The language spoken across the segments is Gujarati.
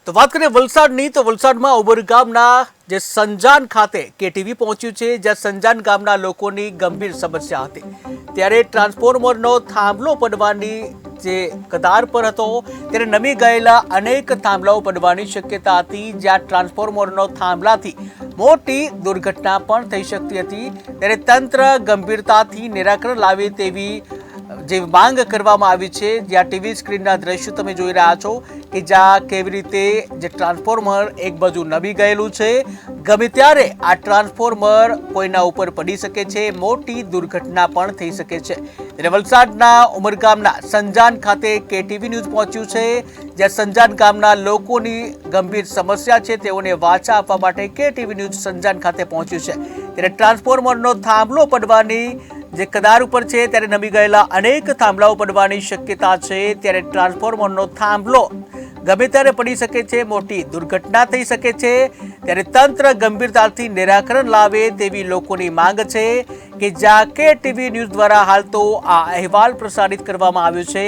તો વાત કરીએ વલસાડની, તો વલસાડમાં ઉમરગામના જે સંજાન ખાતે કેટીવી પહોંચ્યું છે, જ્યાં સંજાન ગામના લોકોની ગંભીર સમસ્યા હતી. ત્યારે ટ્રાન્સફોર્મરનો થાંભલો પડવાની જે કદાર પર હતો, ત્યારે નમી ગયેલા અનેક થાંભલાઓ પડવાની શક્યતા હતી, જ્યાં ટ્રાન્સફોર્મરનો થાંભલાથી મોટી દુર્ઘટના પણ થઈ શકતી હતી. ત્યારે તંત્ર ગંભીરતાથી નિરાકરણ લાવે તેવી જે માંગ કરવામાં આવી છે. જ્યાં ટીવી સ્ક્રીનના દ્રશ્યો તમે જોઈ રહ્યા છો કે જ્યાં કેવી રીતે જે ટ્રાન્સફોર્મર એક બાજુ નમી ગયેલું છે, ગમે ત્યારે આ ટ્રાન્સફોર્મર કોઈના ઉપર પડી શકે છે, મોટી દુર્ઘટના પણ થઈ શકે છે. ત્યારે વલસાડના ઉમરગામના સંજાન ખાતે કેટીવી ન્યૂઝ પહોંચ્યું છે, જ્યાં સંજાન ગામના લોકોની ગંભીર સમસ્યા છે, તેઓને વાચા આપવા માટે કેટીવી ન્યૂઝ સંજાન ખાતે પહોંચ્યું છે. ત્યારે ટ્રાન્સફોર્મરનો થાંભલો પડવાની જે કદાર ઉપર છે, ત્યારે નમી ગયેલા અનેક થાંભલાઓ પડવાની શક્યતા છે. ત્યારે ટ્રાન્સફોર્મરનો થાંભલો ગમે ત્યારે પડી શકે છે, મોટી દુર્ઘટના થઈ શકે છે. ત્યારે તંત્ર ગંભીરતાથી નિરાકરણ લાવે તેવી લોકોની માંગ છે. કે જ્યાં કેટીવી ન્યૂઝ દ્વારા હાલ તો આ અહેવાલ પ્રસારિત કરવામાં આવ્યો છે,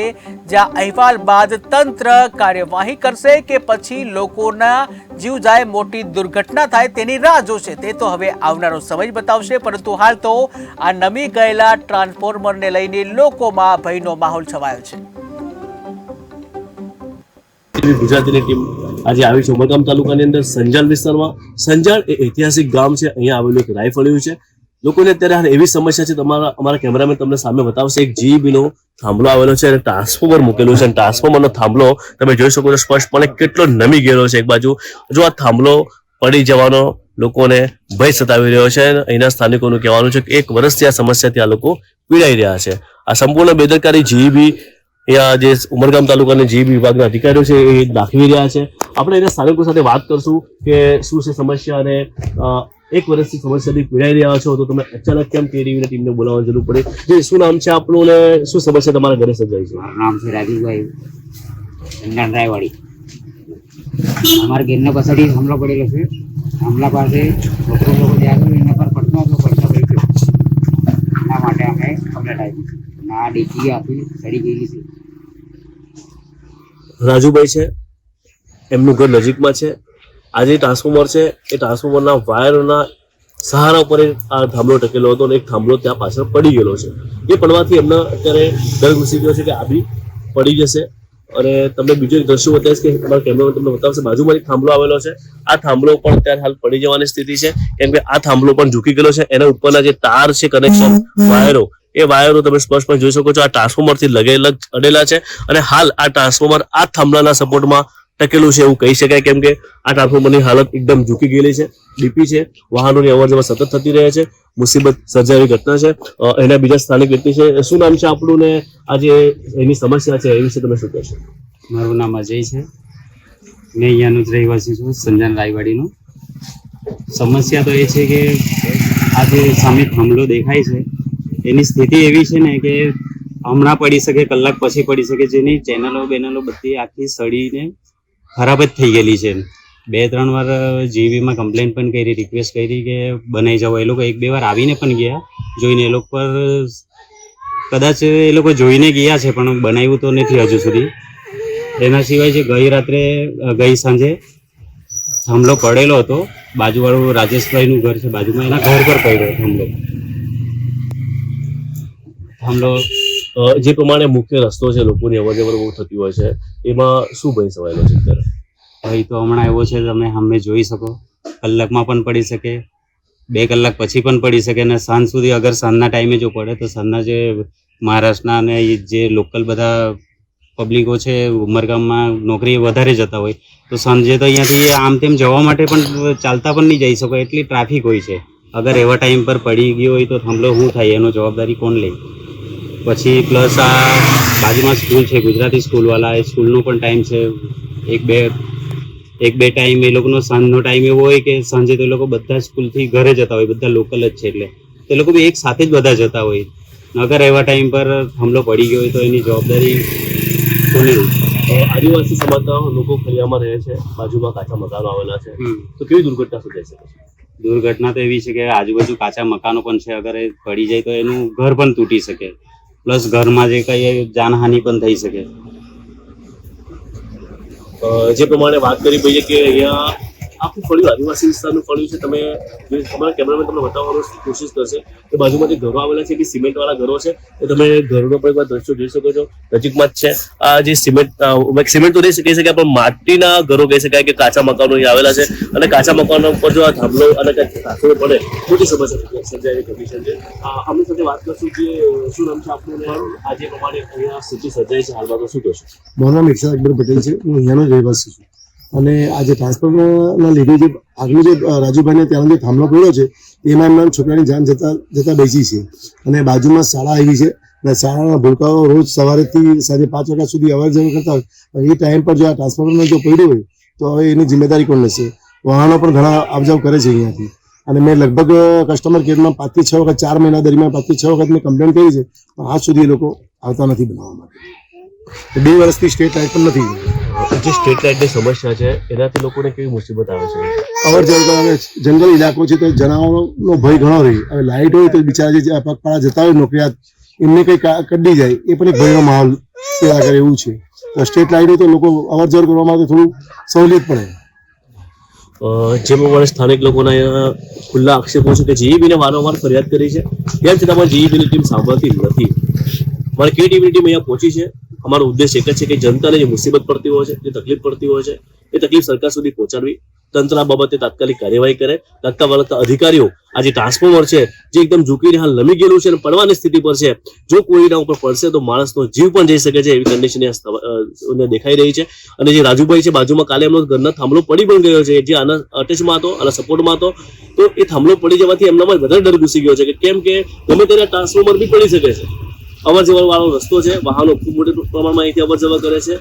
જ્યાં અહેવાલ બાદ તંત્ર કાર્યવાહી કરશે કે પછી લોકોના જીવ જાય, મોટી દુર્ઘટના થાય તેની રાહ જોશે, તે તો હવે આવનારો સમય જ બતાવશે. પરંતુ હાલ તો આ નમી ગયેલા ટ્રાન્સફોર્મરને લઈને લોકોમાં ભયનો માહોલ છવાયો છે. ગુજરાતીની ટીમ આજે આવી છે ઉમરગામ તાલુકાની અંદર સંજાણ વિસ્તારમાં. સંજાણ એ ઐતિહાસિક ગામ છે. અહીંયા આવેલું એક રાયફળિયું છે. લોકોને અત્યારે હાલ એવી સમસ્યા છે, અમારા કેમેરામેન તમને સામે બતાવશે. એક જીબીનો થાંભલો આવેલો છે અને ટ્રાન્સફોર્મર મૂકેલું છે. ટ્રાન્સફોર્મરનો થાંભલો તમે જોઈ શકો છો સ્પષ્ટપણે કેટલો નમી ગયેલો છે. એક બાજુ જો આ થાંભલો પડી જવાનો લોકોને ભય સતાવી રહ્યો છે. અહીંના સ્થાનિકોનું કહેવાનું છે કે 1 વર્ષથી આ સમસ્યાથી આ લોકો પીડાઈ રહ્યા છે. આ સંપૂર્ણ બેદરકારી જીબી અહીંયા જે ઉમરગામ તાલુકાના જીબી વિભાગના અધિકારીઓ છે એ દાખવી રહ્યા છે. આપણે એના સ્થાનિકો સાથે વાત કરશું કે શું છે સમસ્યા અને 1 વર્ષથી સમસ્યાથી પીડાઈ રહ્યા છો તો તમે અચાનક કેમ કેટીવીની ટીમને બોલાવવાની જરૂર પડી? જે શું નામ છે આપણું અને શું સમસ્યા તમારા ઘરે સર્જાઈ છે? મારું નામ છે રાજુભાઈ સંજાણ રાયવાડી. અમારા ઘેરના પછાડી થાંભલો પડેલો છે. થાંભલા પાસે છોકરો લોકો જ્યાં એના પર પડતો હતો, પડતો ગઈ ગયો. એના માટે અમે કમ્પ્લેટ આપી અને આ ડીપી આપી સડી ગયેલી છે. રાજુભાઈ છે, એમનું ઘર નજીકમાં છે. આ જે ટ્રાન્સફોર્મર છે એ ટ્રાન્સફોર્મરના વાયરના સહારા ઉપર આ થાંભલો ટકેલો હતો અને એક થાંભલો ત્યાં પાછળ પડી ગયેલો છે. એ પડવાથી એમના અત્યારે ડર ઘૂસી ગયો છે કે આ બી પડી જશે. અને તમને બીજો એક દ્રશ્ય બતાવીશ કે તમારા કેમેરામાં તમને બતાવશે. બાજુમાં એક થાંભલો આવેલો છે. આ થાંભલો પણ અત્યારે હાલ પડી જવાની સ્થિતિ છે, કેમ કે આ થાંભલો પણ ઝૂકી ગયેલો છે. એના ઉપરના જે તાર છે, કનેક્શન વાયરો, એ વાયરો તમે સ્પષ્ટપણે જોઈ શકો છો. આ ટ્રાન્સફોર્મરથી અડેલા છે અને હાલ આ ટ્રાન્સફોર્મર આ થાંભલાના સપોર્ટમાં ટકેલું છે એવું કહી શકાય, કેમ કે આ ટ્રાન્સફોર્મરની હાલત એકદમ ઝૂકી ગયેલી છે. ડીપી છે, વાહનોની અવરજવર સતત થતી રહે છે. મુસીબત સર્જાયેલી ઘટના છે. એના બીજા સ્થાનિક વ્યક્તિ છે. શું નામ છે આપણું ને આ જે એની સમસ્યા છે એ વિશે તમે શું કહેશો? મારું નામ અજય છે. મેં અહીંયાનું જ રહેવાસી છું, સંજાણ રાયવાડીનું. સમસ્યા તો એ છે કે આ જે સામે થાંભલો દેખાય છે એની સ્થિતિ એવી છે ને કે હમણાં પડી શકે, કલાક પછી પડી શકે. જેની ચેનલો બધી આખી સડીને ખરાબ જ થઈ ગયેલી છે. 2-3 વાર જીબીમાં કમ્પ્લેન પણ કરી, રિક્વેસ્ટ કરી કે બનાવી જાઓ. એ લોકો 1-2 વાર આવીને પણ ગયા જોઈને. એ લોકો પર કદાચ એ લોકો જોઈને ગયા છે પણ બનાવ્યું તો નથી હજુ સુધી. એના સિવાય જે ગઈ સાંજે થાંભલો પડેલો હતો, બાજુવાળું રાજેશભાઈનું ઘર છે બાજુમાં, એના ઘર પર પડ્યો થાંભલો. જે પ્રમાણે મુખ્ય રસ્તો છે, લોકોની અવરજવર બહુ થતી હોય છે, એમાં શું ભય સવાયેલો છે અત્યારે? ભાઈ તો હમણાં એવો છે, તમે સામે જોઈ શકો, કલાકમાં પણ પડી શકે, 2 કલાક પછી પણ પડી શકે. અને સાંજ સુધી, અગર સાંજના ટાઈમે જો પડે તો સાંજના જે મહારાષ્ટ્રના અને જે લોકલ બધા પબ્લિકો છે ઉમરગામમાં નોકરી વધારે જતા હોય તો સાંજે તો અહીંયાથી આમ તેમ જવા માટે પણ ચાલતા પણ નહીં જઈ શકો, એટલી ટ્રાફિક હોય છે. અગર એવા ટાઈમ પર પડી ગયો હોય તો થાંભલો શું થાય, એનો જવાબદારી કોણ લે? પછી પ્લસ આ બાજુમાં સ્કૂલ છે, ગુજરાતી સ્કૂલવાળા, એ સ્કૂલનો પણ ટાઈમ છે. એક બે ટાઈમ એ લોકોનો સાંજનો ટાઈમ એવો હોય કે સાંજે તો એ લોકો બધા સ્કૂલથી ઘરે જતા હોય, બધા લોકલ જ છે એટલે તે લોકો બી એક સાથે જ બધા જતા હોય. અગર એવા ટાઈમ પર થાંભલો પડી ગયો હોય તો એની જવાબદારી કોને? આદિવાસી સમાજના લોકો ફરિયામાં રહે છે, બાજુમાં કાચા મકાનો આવેલા છે, તો કેવી દુર્ઘટના સર્જાઈ શકે છે? દુર્ઘટના તો એવી છે કે આજુબાજુ કાચા મકાનો પણ છે. અગર એ પડી જાય તો એનું ઘર પણ તૂટી શકે, પ્લસ ઘરમાં જે કંઈ જાનહાનિ પણ થઈ શકે. જે પ્રમાણે વાત કરી ભાઈએ કે અહીંયા આખું ફળ્યું આદિવાસી વિસ્તારનું ફળ્યું છે. તમે તમારા કેમેરામેન તમને બતાવવાની કોશિશ કરશે કે બાજુમાં જે ઘરો આવેલા છે કે સિમેન્ટ વાળા ઘરો છે એ તમે ઘરનો પણ એકવાર દ્રશ્યો જોઈ શકો છો. નજીકમાં જ છે આ જે સિમેન્ટ તો રહી કહી શકાય પણ માટીના ઘરો કહી શકાય કે કાચા મકાનો અહીં આવેલા છે. અને કાચા મકાનો પર જો આ થાંભલો અને કાચો પડે મોટી સમસ્યા સર્જાયેલી કન્ડિશન છે. આમની સાથે વાત કરશું કે શું નામ છે આપનું અને આજે પ્રમાણે અહીંયા સ્થિતિ સર્જાઈ છે હાલમાં તો શું કહેશું? મારું નામ ઇરશાદ અકબર પટેલ છે. હું અહીંયાનો જ રહેવાસી છું અને આ જે ટ્રાન્સફોર્મરના લીધે જે આગળ જે રાજુભાઈને ત્યાંનો જે થાંભલો પડ્યો છે એમાં એમના છોકરાની જાન જતા બેસી છે. અને બાજુમાં શાળા આવી છે અને શાળાના ભૂલકાઓ રોજ સવારેથી સાંજે 5 વાગ્યા સુધી અવર જવર કરતા હોય. એ ટાઈમ પર જો આ ટ્રાન્સફોર્મર જો પડ્યું હોય તો હવે એની જિમ્મેદારી કોણ લેશે? વાહનો પણ ઘણા આવજાવ કરે છે અહીંયાથી. અને મેં લગભગ કસ્ટમર કેરમાં 5 થી 6 વખત 4 મહિના દરમિયાન 5 થી 6 વખત મેં કમ્પ્લેન કરી છે પણ આજ સુધી એ લોકો આવતા નથી બનાવવા માટે. 2 વર્ષથી સ્ટેટ લાઇટ પણ નથી. જે સ્ટ્રીટ લાઇટની સમસ્યા છે એનાથી લોકોને કેવી મુસીબત આવે છે? અવર જવર હવે જંગલ ઇલાકો છે તો જનાવરનો ભય ઘણો રહે. હવે લાઇટ હોય તો બિચારા જે પગપાળા જતા હોય નોકરિયાત એમને કંઈ કડી જાય એ પણ એક ભયનો માહોલ પેદા કરે એવું છે. તો સ્ટ્રીટ લાઇટ હોય તો લોકો અવર જવર કરવા માટે થોડું સહુલિયત પડે. જે પ્રમાણે સ્થાનિક લોકોના અહીંયા ખુલ્લા આક્ષેપો છે કે જીઈબીને વારંવાર ફરિયાદ કરી છે તેમ છતાં પણ જીઈબીની ટીમ સાંભળતી નથી. મારે કેટીવીની ટીમ અહીંયા પહોંચી છે. અમારો ઉદ્દેશ એક જ છે કે જનતાને જે મુસીબત પડતી હોય છે જે તકલીફ પડતી હોય છે એ તકલીફ સરકાર સુધી પહોંચાડવી. તંત્ર આ બાબતે તાત્કાલિક કાર્યવાહી કરે. લાગતા વળગતા અધિકારીઓ આ જે ટ્રાન્સફોર્મર છે જે એકદમ ઝૂકીને હાલ નમી ગયેલું છે અને પડવાની સ્થિતિ પર છે, જો કોઈના ઉપર પડશે તો માણસનો જીવ પણ જઈ શકે છે એવી કન્ડિશન દેખાઈ રહી છે. અને જે રાજુભાઈ છે બાજુમાં કાલે એમનો ઘરનો થાંભલો પડી પણ ગયો છે જે આના અટેચમાં હતો આના સપોર્ટમાં હતો. તો એ થાંભલો પડી જવાથી એમનામાં વધારે ડર ઘૂસી ગયો છે કે કેમ કે ગમે ત્યારે ટ્રાન્સફોર્મર બી પડી શકે છે. અવર જવર વાળો રસ્તો છે, વાહનો ખૂબ મોટા પ્રમાણમાં અહીંથી અવર જવર કરે છે.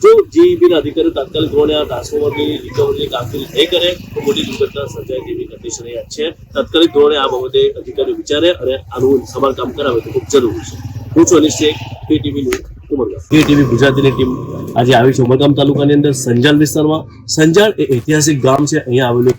જો જીઈબીના અધિકારીઓ તાત્કાલિક ધોરણે આ ટ્રાન્સફોર્મરની રિકવરીની કામગીરી નહીં કરે તો મોટી દુર્ઘટના સર્જાય તેવી કન્ડિશન અહીંયા છે. તાત્કાલિક ધોરણે આ બાબતે અધિકારીઓ વિચારે અને આનું સમારકામ કરાવે તો ખૂબ જરૂરી છે. હું છું Anish Shaikh, KTV news, Umargam. KTV ગુજરાતીની ટીમ આજે આવી છે ઉમરગામ તાલુકાની અંદર સંજાણ વિસ્તારમાં. સંજાણ એ ઐતિહાસિક ગામ છે. અહીંયા આવેલું